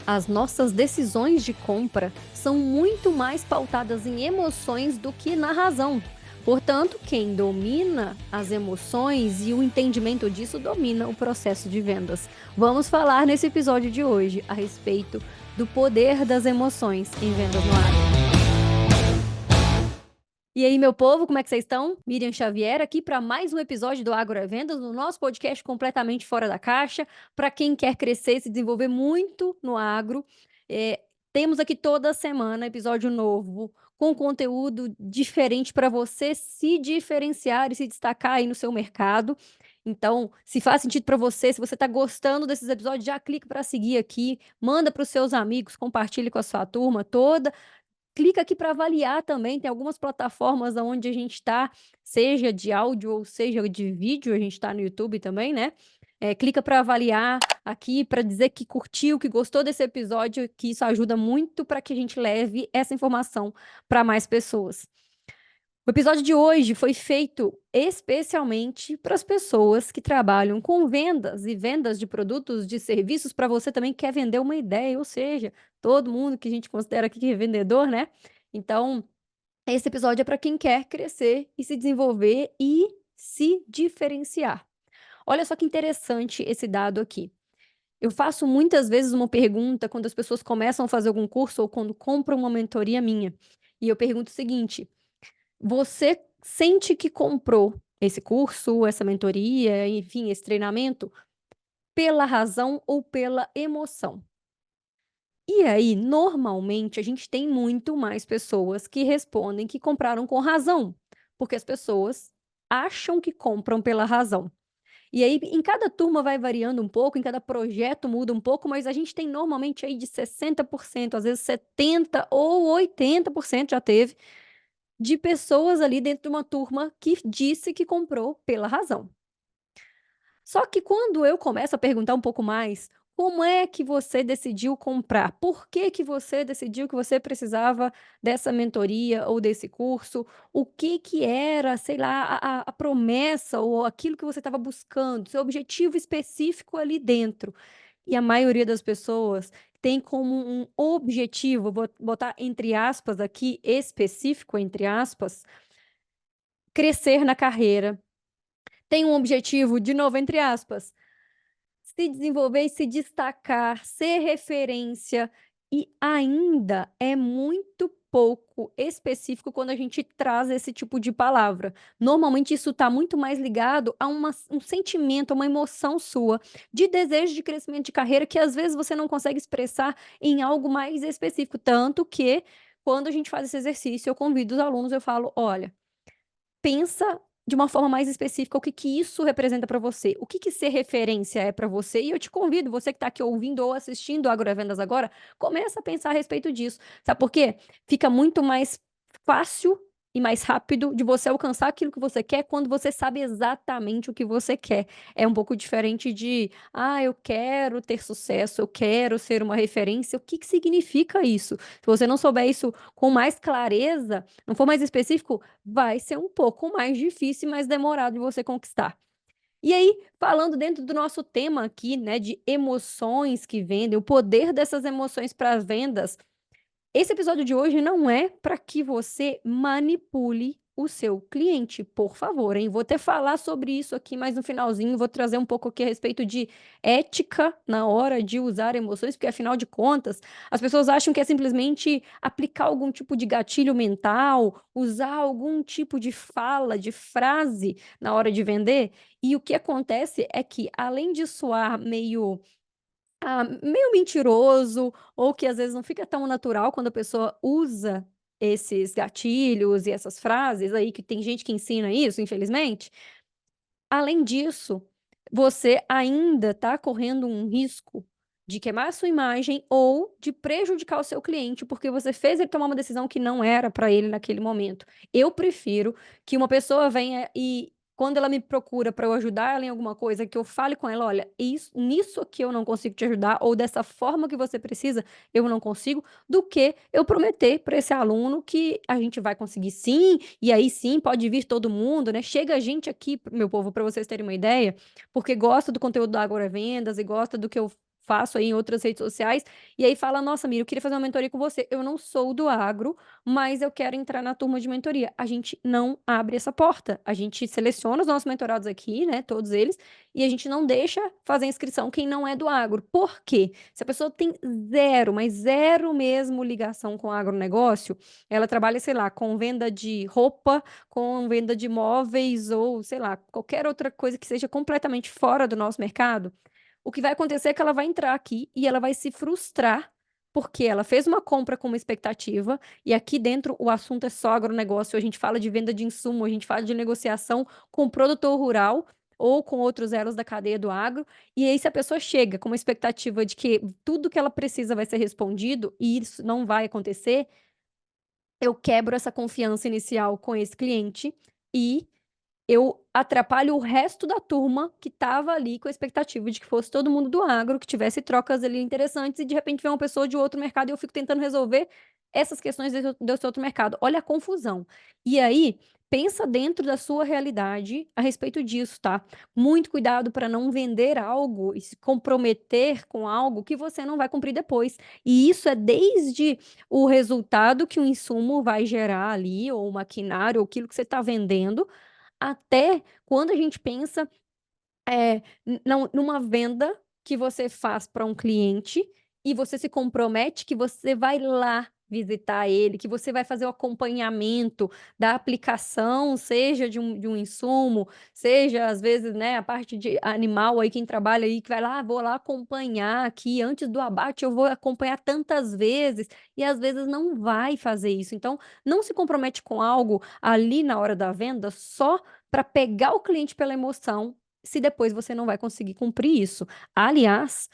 As nossas decisões de compra são muito mais pautadas em emoções do que na razão. Portanto, quem domina as emoções e o entendimento disso domina o processo de vendas. Vamos falar nesse episódio de hoje a respeito do poder das emoções em vendas no ar. E aí, meu povo, como é que vocês estão? Miriam Xavier aqui para mais um episódio do Agro é Vendas, no nosso podcast completamente fora da caixa, para quem quer crescer e se desenvolver muito no agro. Temos aqui toda semana episódio novo, com conteúdo diferente para você se diferenciar e se destacar aí no seu mercado. Então, se faz sentido para você, se você está gostando desses episódios, já clica para seguir aqui, manda para os seus amigos, compartilhe com a sua turma toda. Clica aqui para avaliar também, tem algumas plataformas onde a gente está, seja de áudio ou seja de vídeo, a gente está no YouTube também, né? Clica para avaliar aqui, para dizer que curtiu, que gostou desse episódio, que isso ajuda muito para que a gente leve essa informação para mais pessoas. O episódio de hoje foi feito especialmente para as pessoas que trabalham com vendas e vendas de produtos, de serviços, para você também que quer vender uma ideia, ou seja, todo mundo que a gente considera aqui que é vendedor, né? Então, esse episódio é para quem quer crescer e se desenvolver e se diferenciar. Olha só que interessante esse dado aqui. Eu faço muitas vezes uma pergunta quando as pessoas começam a fazer algum curso ou quando compram uma mentoria minha. E eu pergunto o seguinte: você sente que comprou esse curso, essa mentoria, enfim, esse treinamento, pela razão ou pela emoção? E aí, normalmente, a gente tem muito mais pessoas que respondem que compraram com razão, porque as pessoas acham que compram pela razão. E aí, em cada turma vai variando um pouco, em cada projeto muda um pouco, mas a gente tem normalmente aí de 60%, às vezes 70% ou 80% já teve, de pessoas ali dentro de uma turma que disse que comprou pela razão. Só que quando eu começo a perguntar um pouco mais, como é que você decidiu comprar? Por que que você decidiu que você precisava dessa mentoria ou desse curso? O que que era, sei lá, a promessa ou aquilo que você estava buscando, seu objetivo específico ali dentro? E a maioria das pessoas tem como um objetivo, vou botar entre aspas aqui, específico entre aspas, crescer na carreira. Tem um objetivo, de novo, entre aspas, se desenvolver e se destacar, ser referência, e ainda é muito pouco específico quando a gente traz esse tipo de palavra. Normalmente isso está muito mais ligado a um sentimento, a uma emoção sua, de desejo de crescimento de carreira, que às vezes você não consegue expressar em algo mais específico. Tanto que, quando a gente faz esse exercício, eu convido os alunos, eu falo: olha, pensa de uma forma mais específica o que que isso representa para você, o que que ser referência é para você, e eu te convido, você que está aqui ouvindo ou assistindo Agrovendas agora, começa a pensar a respeito disso. Sabe por quê? Fica muito mais fácil e mais rápido de você alcançar aquilo que você quer quando você sabe exatamente o que você quer. É um pouco diferente de: "Ah, eu quero ter sucesso, eu quero ser uma referência", o que que significa isso? Se você não souber isso com mais clareza, não for mais específico, vai ser um pouco mais difícil e mais demorado de você conquistar. E aí, falando dentro do nosso tema aqui, né, de emoções que vendem, o poder dessas emoções para as vendas, esse episódio de hoje não é para que você manipule o seu cliente, por favor, hein? Vou até falar sobre isso aqui mais no finalzinho, vou trazer um pouco aqui a respeito de ética na hora de usar emoções, porque afinal de contas, as pessoas acham que é simplesmente aplicar algum tipo de gatilho mental, usar algum tipo de fala, de frase na hora de vender, e o que acontece é que, além de soar meio mentiroso, ou que às vezes não fica tão natural quando a pessoa usa esses gatilhos e essas frases aí, que tem gente que ensina isso, infelizmente. Além disso, você ainda está correndo um risco de queimar a sua imagem ou de prejudicar o seu cliente, porque você fez ele tomar uma decisão que não era para ele naquele momento. Eu prefiro que uma pessoa venha e, quando ela me procura para eu ajudar ela em alguma coisa, que eu fale com ela: olha, nisso aqui eu não consigo te ajudar, ou dessa forma que você precisa, eu não consigo, do que eu prometer para esse aluno que a gente vai conseguir sim, e aí sim pode vir todo mundo, né? Chega gente aqui, meu povo, para vocês terem uma ideia, porque gosta do conteúdo da Agora Vendas e gosta do que eu faço aí em outras redes sociais, e aí fala: "Nossa, Mira, eu queria fazer uma mentoria com você. Eu não sou do agro, mas eu quero entrar na turma de mentoria". A gente não abre essa porta. A gente seleciona os nossos mentorados aqui, né, todos eles, e a gente não deixa fazer inscrição quem não é do agro. Por quê? Se a pessoa tem zero, mas zero mesmo ligação com o agronegócio, ela trabalha, sei lá, com venda de roupa, com venda de móveis ou, sei lá, qualquer outra coisa que seja completamente fora do nosso mercado, o que vai acontecer é que ela vai entrar aqui e ela vai se frustrar, porque ela fez uma compra com uma expectativa, e aqui dentro o assunto é só agronegócio, a gente fala de venda de insumo, a gente fala de negociação com o produtor rural ou com outros elos da cadeia do agro, e aí se a pessoa chega com uma expectativa de que tudo que ela precisa vai ser respondido e isso não vai acontecer, eu quebro essa confiança inicial com esse cliente e eu atrapalho o resto da turma que estava ali com a expectativa de que fosse todo mundo do agro, que tivesse trocas ali interessantes e de repente vem uma pessoa de outro mercado e eu fico tentando resolver essas questões desse outro mercado. Olha a confusão. E aí, pensa dentro da sua realidade a respeito disso, tá? Muito cuidado para não vender algo e se comprometer com algo que você não vai cumprir depois. E isso é desde o resultado que o insumo vai gerar ali, ou o maquinário, ou aquilo que você está vendendo, até quando a gente pensa, não numa venda que você faz para um cliente e você se compromete que você vai lá visitar ele, que você vai fazer o acompanhamento da aplicação, seja de um insumo, seja às vezes, né, a parte de animal aí, quem trabalha aí que vai lá: "Ah, vou lá acompanhar aqui, antes do abate eu vou acompanhar tantas vezes", e às vezes não vai fazer isso. Então, não se compromete com algo ali na hora da venda só para pegar o cliente pela emoção, se depois você não vai conseguir cumprir isso. Aliás,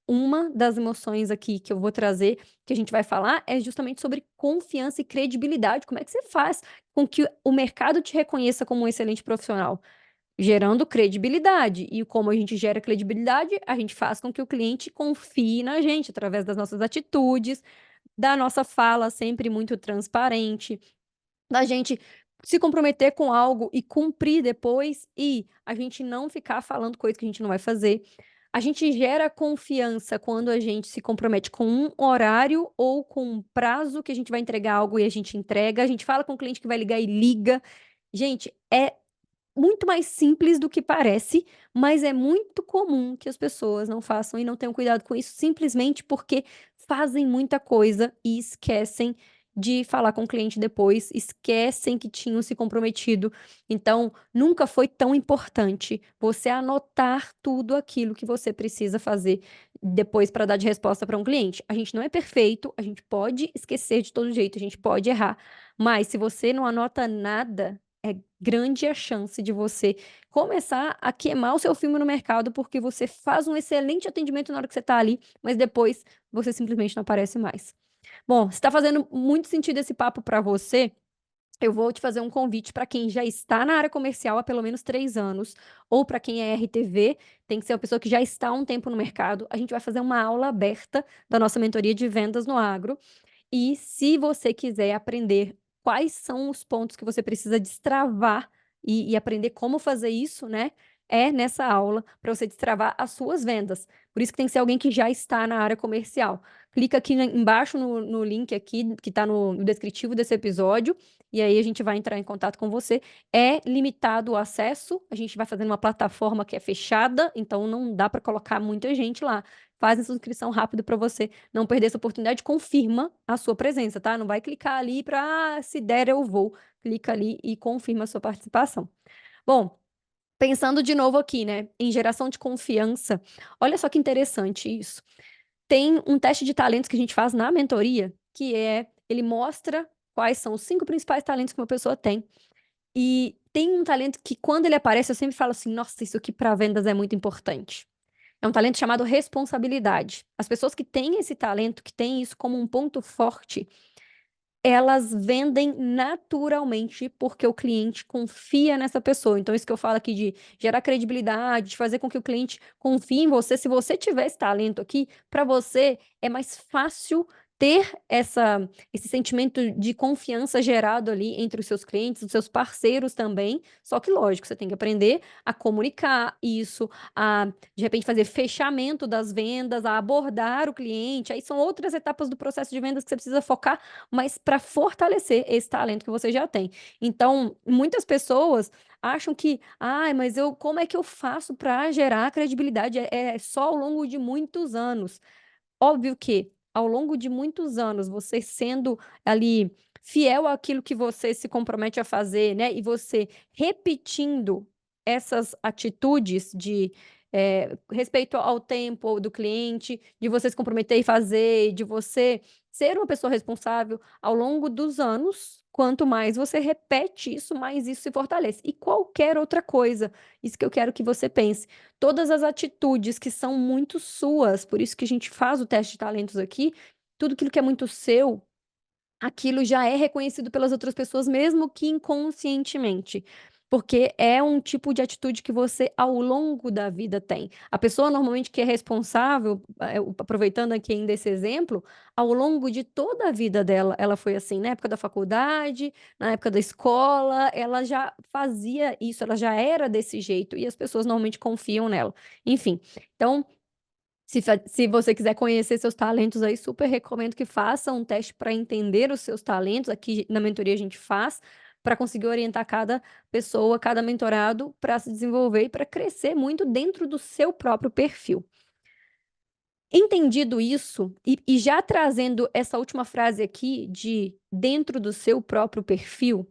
uma das emoções aqui que eu vou trazer, que a gente vai falar, é justamente sobre confiança e credibilidade. Como é que você faz com que o mercado te reconheça como um excelente profissional? Gerando credibilidade. E como a gente gera credibilidade, a gente faz com que o cliente confie na gente através das nossas atitudes, da nossa fala sempre muito transparente, da gente se comprometer com algo e cumprir depois, e a gente não ficar falando coisa que a gente não vai fazer. A gente gera confiança quando a gente se compromete com um horário ou com um prazo que a gente vai entregar algo e a gente entrega. A gente fala com o cliente que vai ligar e liga. Gente, é muito mais simples do que parece, mas é muito comum que as pessoas não façam e não tenham cuidado com isso, simplesmente porque fazem muita coisa e esquecem de falar com o cliente depois, esquecem que tinham se comprometido. Então, nunca foi tão importante você anotar tudo aquilo que você precisa fazer depois para dar de resposta para um cliente. A gente não é perfeito, a gente pode esquecer de todo jeito, a gente pode errar, mas se você não anota nada, é grande a chance de você começar a queimar o seu filme no mercado, porque você faz um excelente atendimento na hora que você está ali, mas depois você simplesmente não aparece mais. Bom, se está fazendo muito sentido esse papo para você, eu vou te fazer um convite para quem já está na área comercial há pelo menos 3 anos, ou para quem é RTV, tem que ser uma pessoa que já está há um tempo no mercado. A gente vai fazer uma aula aberta da nossa mentoria de vendas no agro, e se você quiser aprender quais são os pontos que você precisa destravar e aprender como fazer isso, né, é nessa aula para você destravar as suas vendas. Por isso que tem que ser alguém que já está na área comercial. Clica aqui embaixo no link aqui que está no descritivo desse episódio, e aí a gente vai entrar em contato com você. É limitado o acesso, a gente vai fazer numa plataforma que é fechada, então não dá para colocar muita gente lá. Faz essa inscrição rápido para você não perder essa oportunidade, confirma a sua presença, tá? Não vai clicar ali para: "Ah, se der eu vou". Clica ali e confirma a sua participação. Bom, pensando de novo aqui, né, em geração de confiança, olha só que interessante isso. Tem um teste de talentos que a gente faz na mentoria, que ele mostra quais são os 5 principais talentos que uma pessoa tem. E tem um talento que quando ele aparece eu sempre falo assim: "Nossa, isso aqui para vendas é muito importante". É um talento chamado responsabilidade. As pessoas que têm esse talento, que têm isso como um ponto forte, elas vendem naturalmente, porque o cliente confia nessa pessoa. Então, isso que eu falo aqui de gerar credibilidade, de fazer com que o cliente confie em você. Se você tiver esse talento aqui, para você é mais fácil ter esse sentimento de confiança gerado ali entre os seus clientes, os seus parceiros também, só que lógico, você tem que aprender a comunicar isso, a de repente fazer fechamento das vendas, a abordar o cliente, aí são outras etapas do processo de vendas que você precisa focar, mas para fortalecer esse talento que você já tem. Então, muitas pessoas acham que: "Ai, mas eu como é que eu faço para gerar credibilidade? É só ao longo de muitos anos". Óbvio que, ao longo de muitos anos, você sendo ali fiel àquilo que você se compromete a fazer, né, e você repetindo essas atitudes de, respeito ao tempo do cliente, de você se comprometer e fazer, de você ser uma pessoa responsável, ao longo dos anos, quanto mais você repete isso, mais isso se fortalece. E qualquer outra coisa, isso que eu quero que você pense. Todas as atitudes que são muito suas, por isso que a gente faz o teste de talentos aqui, tudo aquilo que é muito seu, aquilo já é reconhecido pelas outras pessoas, mesmo que inconscientemente, porque é um tipo de atitude que você, ao longo da vida, tem. A pessoa normalmente que é responsável, aproveitando aqui ainda esse exemplo, ao longo de toda a vida dela, ela foi assim, na época da faculdade, na época da escola, ela já fazia isso, ela já era desse jeito e as pessoas normalmente confiam nela. Enfim, então se você quiser conhecer seus talentos aí, super recomendo que faça um teste para entender os seus talentos, aqui na mentoria a gente faz, para conseguir orientar cada pessoa, cada mentorado para se desenvolver e para crescer muito dentro do seu próprio perfil. Entendido isso, e já trazendo essa última frase aqui de dentro do seu próprio perfil,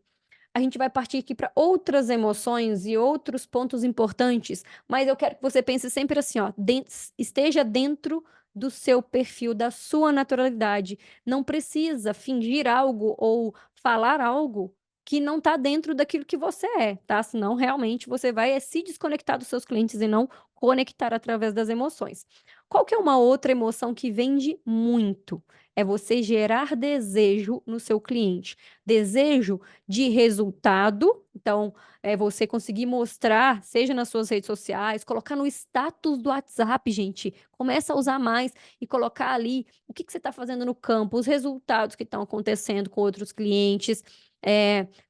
a gente vai partir aqui para outras emoções e outros pontos importantes, mas eu quero que você pense sempre assim, ó, esteja dentro do seu perfil, da sua naturalidade. Não precisa fingir algo ou falar algo que não está dentro daquilo que você é, tá? Senão realmente você vai se desconectar dos seus clientes e não conectar através das emoções. Qual que é uma outra emoção que vende muito? É você gerar desejo no seu cliente. Desejo de resultado, então, é você conseguir mostrar, seja nas suas redes sociais, colocar no status do WhatsApp, gente, começa a usar mais e colocar ali o que que você está fazendo no campo, os resultados que estão acontecendo com outros clientes,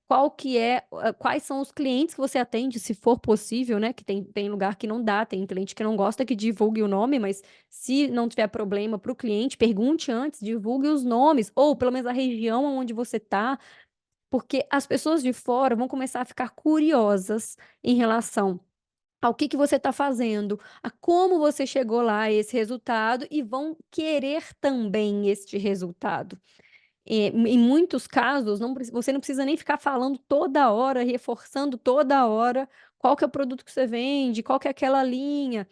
qual que é quais são os clientes que você atende, se for possível, né, que tem lugar que não dá, tem cliente que não gosta que divulgue o nome, mas se não tiver problema para o cliente, pergunte antes, divulgue os nomes, ou pelo menos a região onde você está, porque as pessoas de fora vão começar a ficar curiosas em relação ao que você está fazendo, a como você chegou lá a esse resultado e vão querer também este resultado. Em muitos casos, você não precisa nem ficar falando toda hora, reforçando toda hora qual que é o produto que você vende, qual que é aquela linha.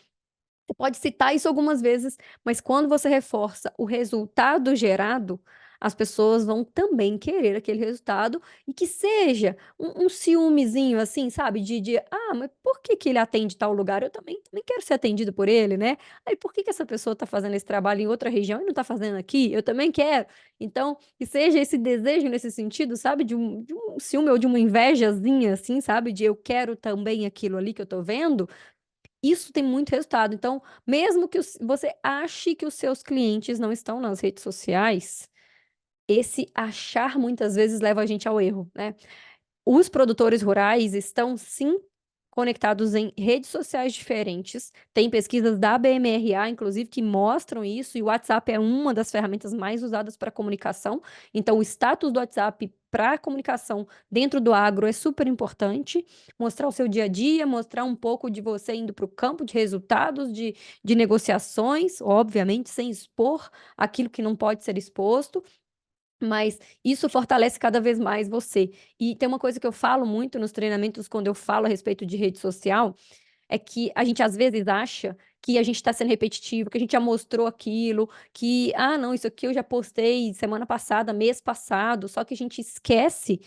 Você pode citar isso algumas vezes, mas quando você reforça o resultado gerado, as pessoas vão também querer aquele resultado e que seja um ciúmezinho, assim, sabe, "Ah, mas por que que ele atende tal lugar? Eu também quero ser atendido por ele, né. Aí, por que que essa pessoa está fazendo esse trabalho em outra região e não está fazendo aqui? Eu também quero". Então, que seja esse desejo nesse sentido, sabe, de um ciúme ou de uma invejazinha, assim, sabe, de eu quero também aquilo ali que eu estou vendo, isso tem muito resultado. Então, mesmo que você ache que os seus clientes não estão nas redes sociais, esse achar muitas vezes leva a gente ao erro, né. Os produtores rurais estão sim conectados em redes sociais diferentes. Tem pesquisas da BMRA, inclusive, que mostram isso, e o WhatsApp é uma das ferramentas mais usadas para comunicação. Então, o status do WhatsApp para comunicação dentro do agro é super importante. Mostrar o seu dia a dia, mostrar um pouco de você indo para o campo de resultados, de negociações, obviamente, sem expor aquilo que não pode ser exposto. Mas isso fortalece cada vez mais você. E tem uma coisa que eu falo muito nos treinamentos quando eu falo a respeito de rede social, é que a gente às vezes acha que a gente está sendo repetitivo, que a gente já mostrou aquilo, que: "Ah não, isso aqui eu já postei semana passada, mês passado", só que a gente esquece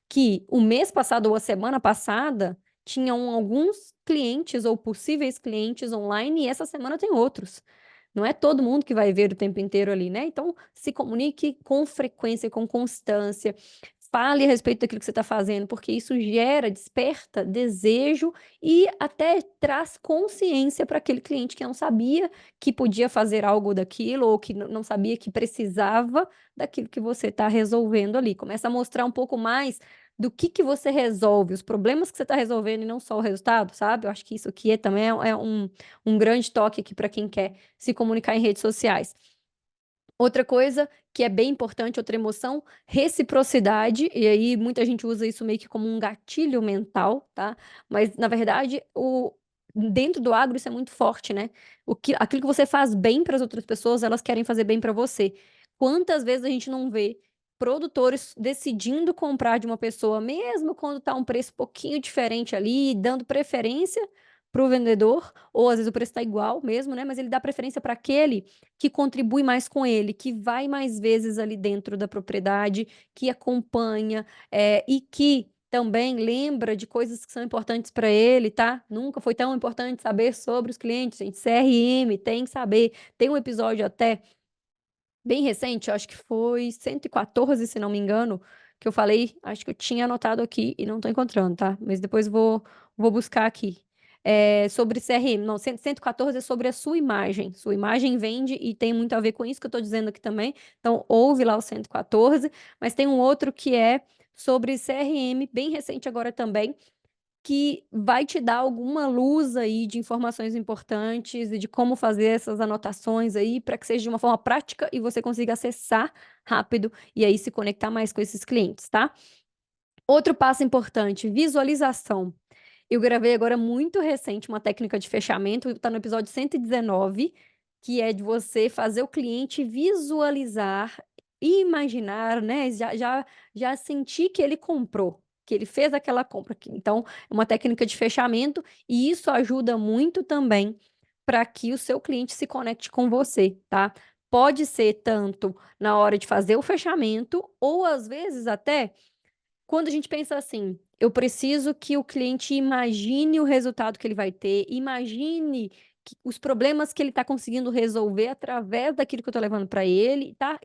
que o mês passado ou a semana passada tinham alguns clientes ou possíveis clientes online e essa semana tem outros. Não é todo mundo que vai ver o tempo inteiro ali, né, então se comunique com frequência, com constância, Fale a respeito daquilo que você está fazendo, porque isso desperta desejo e até traz consciência para aquele cliente que não sabia que podia fazer algo daquilo ou que não sabia que precisava daquilo que você está resolvendo ali. Começa a mostrar um pouco mais do que você resolve, os problemas que você está resolvendo e não só o resultado, sabe? Eu acho que isso aqui também é um grande toque aqui para quem quer se comunicar em redes sociais. Outra coisa que é bem importante, outra emoção, reciprocidade, e aí muita gente usa isso meio que como um gatilho mental, tá? Mas na verdade, dentro do agro isso é muito forte, né? Aquilo que você faz bem para as outras pessoas, elas querem fazer bem para você. Quantas vezes a gente não vê produtores decidindo comprar de uma pessoa, mesmo quando tá um preço pouquinho diferente ali, dando preferência para o vendedor, ou às vezes o preço está igual mesmo, né? Mas ele dá preferência para aquele que contribui mais com ele, que vai mais vezes ali dentro da propriedade, que acompanha, e que também lembra de coisas que são importantes para ele, tá? Nunca foi tão importante saber sobre os clientes, gente. CRM, tem que saber. Tem um episódio até bem recente, eu acho que foi 114, se não me engano, que eu falei, acho que eu tinha anotado aqui e não estou encontrando, tá? Mas depois vou buscar aqui. Sobre CRM, não, 114 é sobre a sua imagem. Sua imagem vende e tem muito a ver com isso que eu estou dizendo aqui também. Então, ouve lá o 114, mas tem um outro que é sobre CRM, bem recente agora também, que vai te dar alguma luz aí de informações importantes e de como fazer essas anotações aí para que seja de uma forma prática e você consiga acessar rápido e aí se conectar mais com esses clientes, tá? Outro passo importante, visualização. Eu gravei agora muito recente uma técnica de fechamento, está no episódio 119, que é de você fazer o cliente visualizar, imaginar, né? Já sentir que ele comprou, que ele fez aquela compra. Então, é uma técnica de fechamento, e isso ajuda muito também para que o seu cliente se conecte com você, tá? Pode ser tanto na hora de fazer o fechamento, ou às vezes até quando a gente pensa assim, eu preciso que o cliente imagine o resultado que ele vai ter, imagine os problemas que ele está conseguindo resolver através daquilo que eu estou levando para ele, tá?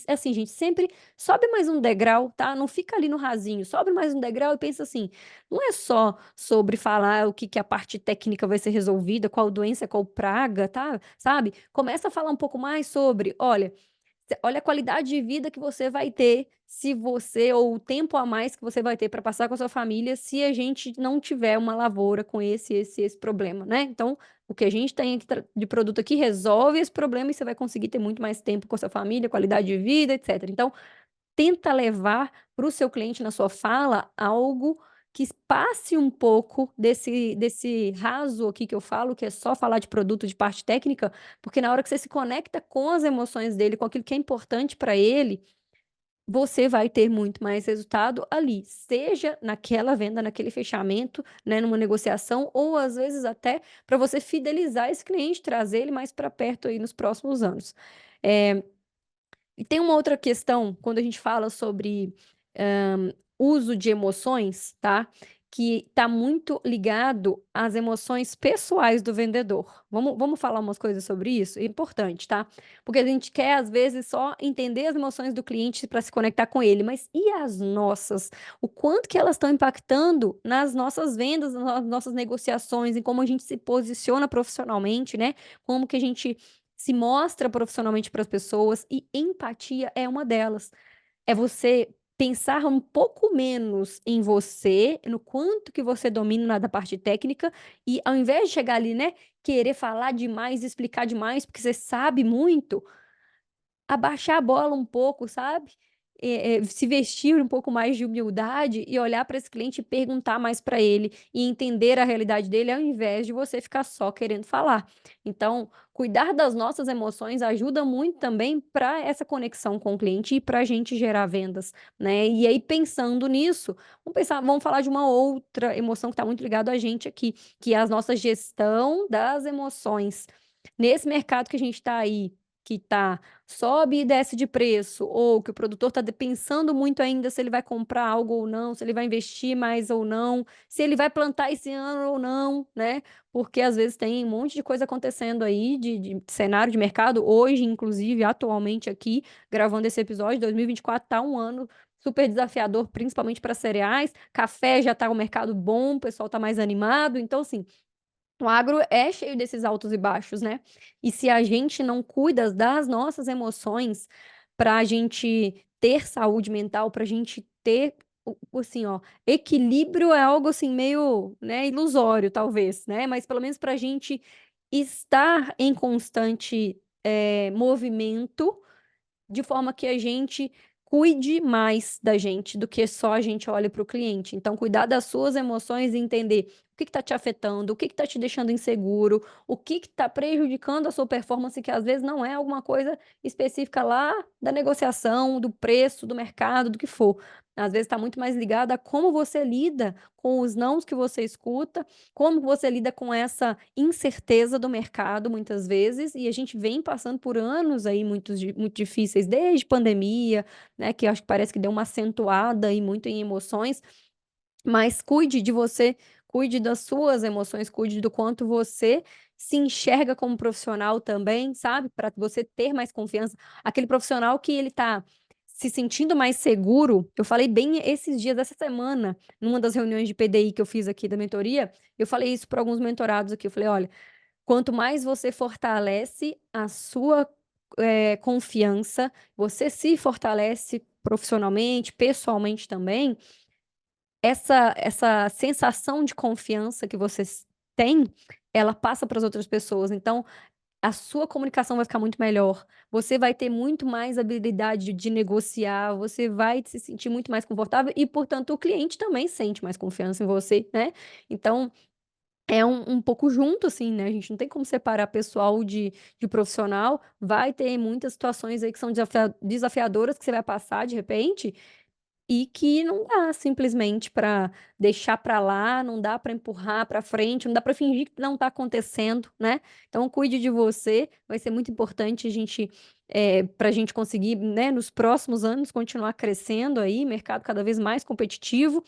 Assim, gente, sempre sobe mais um degrau, tá? Não fica ali no rasinho, sobe mais um degrau e pensa assim, não é só sobre falar o que a parte técnica vai ser resolvida, qual doença, qual praga, tá? Sabe? Começa a falar um pouco mais sobre, olha a qualidade de vida que você vai ter se você ou o tempo a mais que você vai ter para passar com a sua família se a gente não tiver uma lavoura com esse problema, né? Então, o que a gente tem aqui de produto aqui resolve esse problema e você vai conseguir ter muito mais tempo com a sua família, qualidade de vida, etc. Então, tenta levar para o seu cliente na sua fala algo que passe um pouco desse raso aqui que eu falo, que é só falar de produto, de parte técnica, porque na hora que você se conecta com as emoções dele, com aquilo que é importante para ele, você vai ter muito mais resultado ali, seja naquela venda, naquele fechamento, né, numa negociação, ou às vezes até para você fidelizar esse cliente, trazer ele mais para perto aí nos próximos anos. É, e tem uma outra questão, quando a gente fala sobre uso de emoções, tá? Que está muito ligado às emoções pessoais do vendedor. Vamos falar umas coisas sobre isso? É importante, tá? Porque a gente quer, às vezes, só entender as emoções do cliente para se conectar com ele, mas e as nossas? O quanto que elas estão impactando nas nossas vendas, nas nossas negociações, em como a gente se posiciona profissionalmente, né? Como que a gente se mostra profissionalmente para as pessoas, e empatia é uma delas. É você pensar um pouco menos em você, no quanto que você domina da parte técnica, e ao invés de chegar ali, né, querer falar demais, explicar demais, porque você sabe muito, abaixar a bola um pouco, sabe? Se vestir um pouco mais de humildade e olhar para esse cliente e perguntar mais para ele e entender a realidade dele, ao invés de você ficar só querendo falar. Então, cuidar das nossas emoções ajuda muito também para essa conexão com o cliente e para a gente gerar vendas, né? E aí, pensando nisso, vamos falar de uma outra emoção que está muito ligada a gente aqui, que é a nossa gestão das emoções. Nesse mercado que a gente está aí, que tá sobe e desce de preço, ou que o produtor está pensando muito ainda se ele vai comprar algo ou não, se ele vai investir mais ou não, se ele vai plantar esse ano ou não, né? Porque às vezes tem um monte de coisa acontecendo aí de cenário de mercado. Hoje, inclusive, atualmente aqui, gravando esse episódio, 2024 tá um ano super desafiador, principalmente para cereais. Café já está um mercado bom, o pessoal está mais animado. Então, assim, o agro é cheio desses altos e baixos, né? E se a gente não cuida das nossas emoções para a gente ter saúde mental, para a gente ter, assim, ó, equilíbrio é algo assim meio, né, ilusório, talvez, né? Mas pelo menos para a gente estar em constante movimento de forma que a gente cuide mais da gente do que só a gente olha para o cliente. Então, cuidar das suas emoções e entender o que está te afetando, o que está te deixando inseguro, o que está prejudicando a sua performance, que às vezes não é alguma coisa específica lá da negociação, do preço, do mercado, do que for. Às vezes está muito mais ligada a como você lida com os nãos que você escuta, como você lida com essa incerteza do mercado, muitas vezes, e a gente vem passando por anos aí muito difíceis, desde pandemia, né, que acho que parece que deu uma acentuada aí muito em emoções, mas cuide de você, cuide das suas emoções, cuide do quanto você se enxerga como profissional também, sabe? Para você ter mais confiança. Aquele profissional que ele tá se sentindo mais seguro, eu falei bem esses dias, essa semana, numa das reuniões de PDI que eu fiz aqui da mentoria, eu falei isso para alguns mentorados aqui. Eu falei: olha, quanto mais você fortalece a sua confiança, você se fortalece profissionalmente, pessoalmente também, essa sensação de confiança que você tem, ela passa para as outras pessoas. Então, a sua comunicação vai ficar muito melhor. Você vai ter muito mais habilidade de negociar, você vai se sentir muito mais confortável e, portanto, o cliente também sente mais confiança em você, né? Então, é um pouco junto, assim, né? A gente não tem como separar pessoal de profissional. Vai ter muitas situações aí que são desafiadoras que você vai passar de repente e que não dá simplesmente para deixar para lá, não dá para empurrar para frente, não dá para fingir que não está acontecendo, né. Então cuide de você, vai ser muito importante a gente, para a gente conseguir, né, nos próximos anos continuar crescendo aí, mercado cada vez mais competitivo.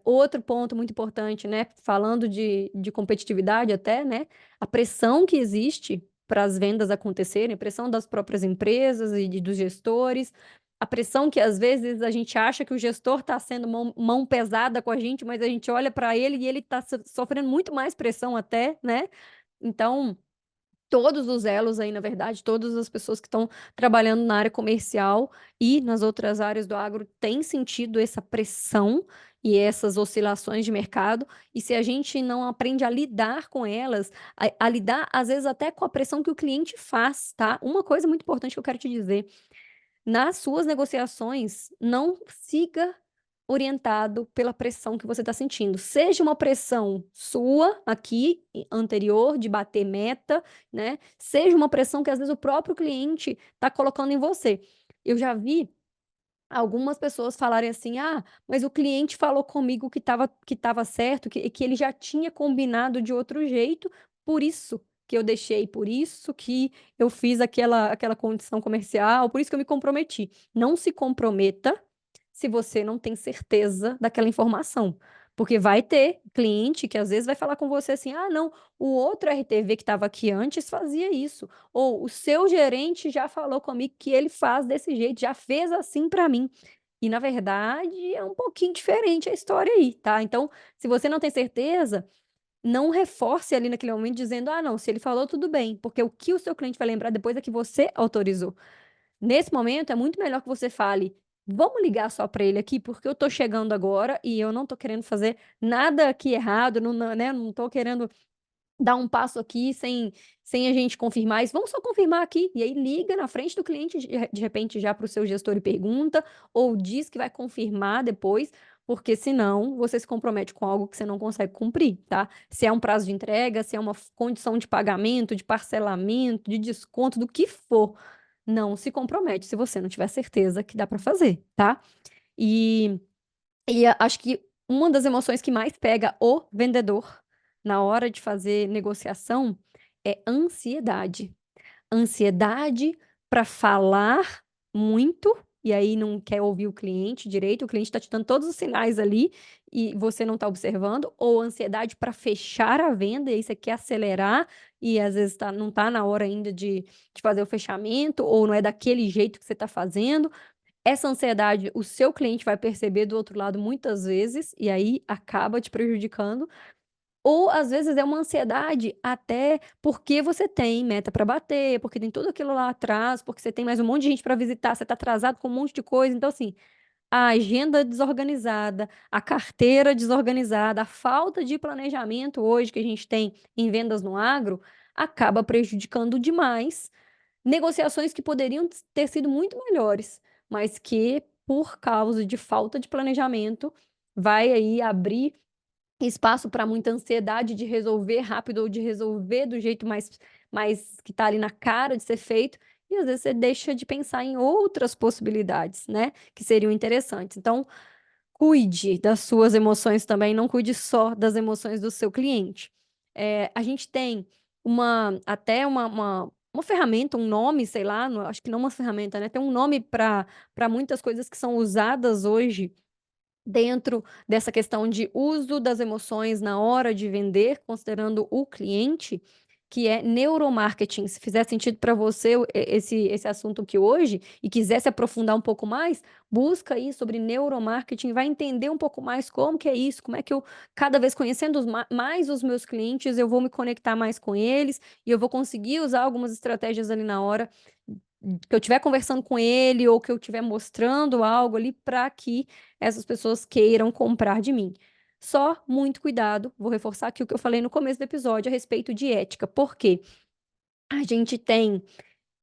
Outro ponto muito importante, né, falando de competitividade até, né, a pressão que existe para as vendas acontecerem, a pressão das próprias empresas e dos gestores, a pressão que às vezes a gente acha que o gestor está sendo mão pesada com a gente, mas a gente olha para ele e ele está sofrendo muito mais pressão até, né. Então todos os elos aí, na verdade, todas as pessoas que estão trabalhando na área comercial e nas outras áreas do agro têm sentido essa pressão e essas oscilações de mercado, e se a gente não aprende a lidar com elas, a lidar, às vezes, até com a pressão que o cliente faz, tá? Uma coisa muito importante que eu quero te dizer: nas suas negociações, não siga orientado pela pressão que você está sentindo. Seja uma pressão sua aqui, anterior, de bater meta, né? Seja uma pressão que às vezes o próprio cliente está colocando em você. Eu já vi algumas pessoas falarem assim: "Ah, mas o cliente falou comigo que estava certo, que ele já tinha combinado de outro jeito, por isso que eu deixei, por isso que eu fiz aquela condição comercial, por isso que eu me comprometi". Não se comprometa se você não tem certeza daquela informação, porque vai ter cliente que às vezes vai falar com você assim: "Ah, não, o outro RTV que estava aqui antes fazia isso", ou "o seu gerente já falou comigo que ele faz desse jeito, já fez assim para mim". E na verdade é um pouquinho diferente a história aí, tá. Então, se você não tem certeza, não reforce ali naquele momento dizendo: "Ah não, se ele falou tudo bem", porque o que o seu cliente vai lembrar depois é que você autorizou. Nesse momento é muito melhor que você fale: "Vamos ligar só para ele aqui, porque eu tô chegando agora e eu não tô querendo fazer nada aqui errado, não, né, não tô querendo dar um passo aqui sem a gente confirmar isso, vamos só confirmar aqui". E aí liga na frente do cliente, de repente já para o seu gestor e pergunta, ou diz que vai confirmar depois, porque senão você se compromete com algo que você não consegue cumprir, tá. Se é um prazo de entrega, se é uma condição de pagamento, de parcelamento, de desconto, do que for, não se compromete se você não tiver certeza que dá para fazer, tá. E acho que uma das emoções que mais pega o vendedor na hora de fazer negociação é ansiedade. Ansiedade para falar muito, e aí não quer ouvir o cliente direito, o cliente está te dando todos os sinais ali e você não está observando, ou ansiedade para fechar a venda, e aí você quer acelerar e às vezes não está na hora ainda de fazer o fechamento, ou não é daquele jeito que você está fazendo. essa ansiedade o seu cliente vai perceber do outro lado muitas vezes, e aí acaba te prejudicando, ou às vezes é uma ansiedade até porque você tem meta para bater, porque tem tudo aquilo lá atrás, porque você tem mais um monte de gente para visitar, você está atrasado com um monte de coisa, então assim, a agenda desorganizada, a carteira desorganizada, a falta de planejamento hoje que a gente tem em vendas no agro, acaba prejudicando demais negociações que poderiam ter sido muito melhores, mas que, por causa de falta de planejamento, vai aí abrir espaço para muita ansiedade de resolver rápido ou de resolver do jeito mais que está ali na cara de ser feito, e às vezes você deixa de pensar em outras possibilidades, né, que seriam interessantes. Então, cuide das suas emoções também, não cuide só das emoções do seu cliente. A gente tem até uma ferramenta, um nome, sei lá, acho que não uma ferramenta, né, tem um nome para muitas coisas que são usadas hoje dentro dessa questão de uso das emoções na hora de vender, considerando o cliente, que é neuromarketing. Se fizer sentido para você esse assunto aqui hoje e quiser se aprofundar um pouco mais, busca aí sobre neuromarketing, vai entender um pouco mais como que é isso, como é que eu, cada vez conhecendo mais os meus clientes, eu vou me conectar mais com eles e eu vou conseguir usar algumas estratégias ali na hora que eu estiver conversando com ele ou que eu estiver mostrando algo ali para que essas pessoas queiram comprar de mim. Só muito cuidado, vou reforçar aqui o que eu falei no começo do episódio a respeito de ética, porque a gente tem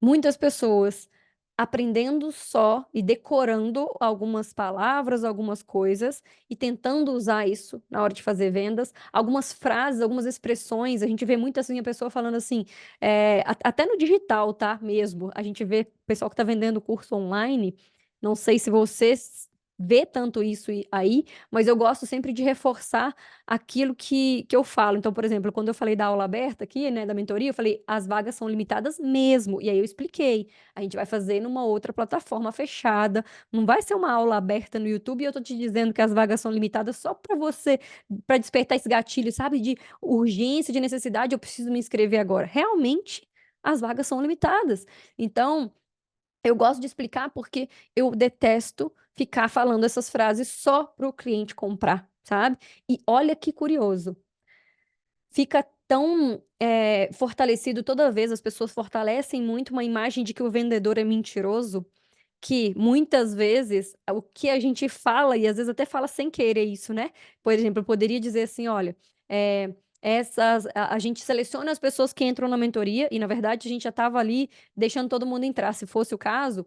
muitas pessoas aprendendo só e decorando algumas palavras, algumas coisas e tentando usar isso na hora de fazer vendas. Algumas frases, algumas expressões, a gente vê muito assim a pessoa falando assim, até no digital, tá? Mesmo. A gente vê pessoal que está vendendo curso online. Não sei se você vê tanto isso aí, mas eu gosto sempre de reforçar aquilo que eu falo. Então, por exemplo, quando eu falei da aula aberta aqui, né, da mentoria, eu falei, as vagas são limitadas mesmo. E aí eu expliquei. A gente vai fazer numa outra plataforma fechada, não vai ser uma aula aberta no YouTube e eu tô te dizendo que as vagas são limitadas só para você, para despertar esse gatilho, sabe, de urgência, de necessidade, eu preciso me inscrever agora. Realmente, as vagas são limitadas. Então, eu gosto de explicar porque eu detesto ficar falando essas frases só para o cliente comprar, sabe? E olha que curioso, fica tão, fortalecido toda vez, as pessoas fortalecem muito uma imagem de que o vendedor é mentiroso, que muitas vezes o que a gente fala, e às vezes até fala sem querer isso, né. Por exemplo, eu poderia dizer assim: "Olha, a gente seleciona as pessoas que entram na mentoria", e na verdade a gente já estava ali deixando todo mundo entrar, se fosse o caso,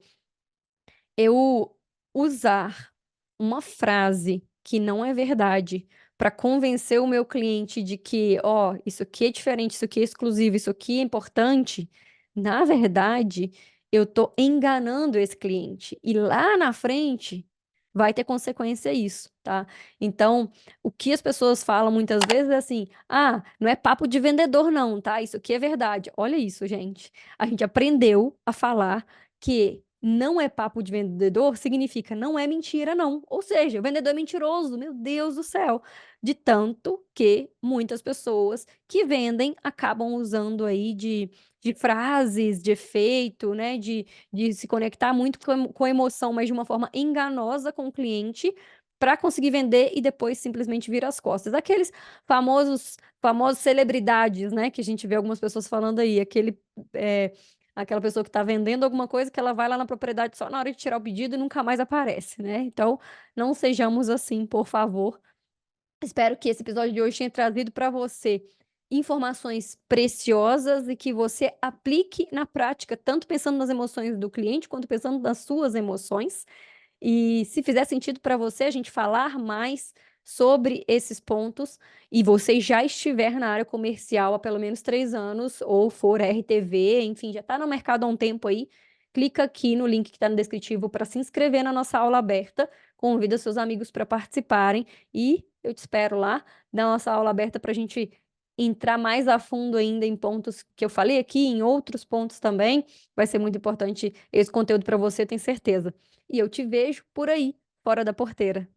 eu usar uma frase que não é verdade, para convencer o meu cliente de que: "Ó, isso aqui é diferente, isso aqui é exclusivo, isso aqui é importante", na verdade, eu tô enganando esse cliente e lá na frente vai ter consequência isso, tá. Então, o que as pessoas falam muitas vezes é assim: "Ah, não é papo de vendedor não, tá, isso aqui é verdade". Olha isso, gente, a gente aprendeu a falar que não é papo de vendedor significa não é mentira não, ou seja, o vendedor é mentiroso, meu Deus do céu, de tanto que muitas pessoas que vendem acabam usando aí de frases, de efeito, né, de se conectar muito com a emoção, mas de uma forma enganosa com o cliente, para conseguir vender e depois simplesmente vira as costas. Aqueles famosos celebridades, né, que a gente vê algumas pessoas falando aí, eh aquela pessoa que está vendendo alguma coisa que ela vai lá na propriedade só na hora de tirar o pedido e nunca mais aparece, né. Então, não sejamos assim, por favor. Espero que esse episódio de hoje tenha trazido para você informações preciosas e que você aplique na prática, tanto pensando nas emoções do cliente, quanto pensando nas suas emoções. E se fizer sentido para você a gente falar mais sobre esses pontos e você já estiver na área comercial há pelo menos 3 anos ou for RTV, enfim, já está no mercado há um tempo aí, clica aqui no link que está no descritivo para se inscrever na nossa aula aberta, convida seus amigos para participarem e eu te espero lá na nossa aula aberta para a gente entrar mais a fundo ainda em pontos que eu falei aqui, em outros pontos também. Vai ser muito importante esse conteúdo para você, tenho certeza. E eu te vejo por aí, fora da porteira.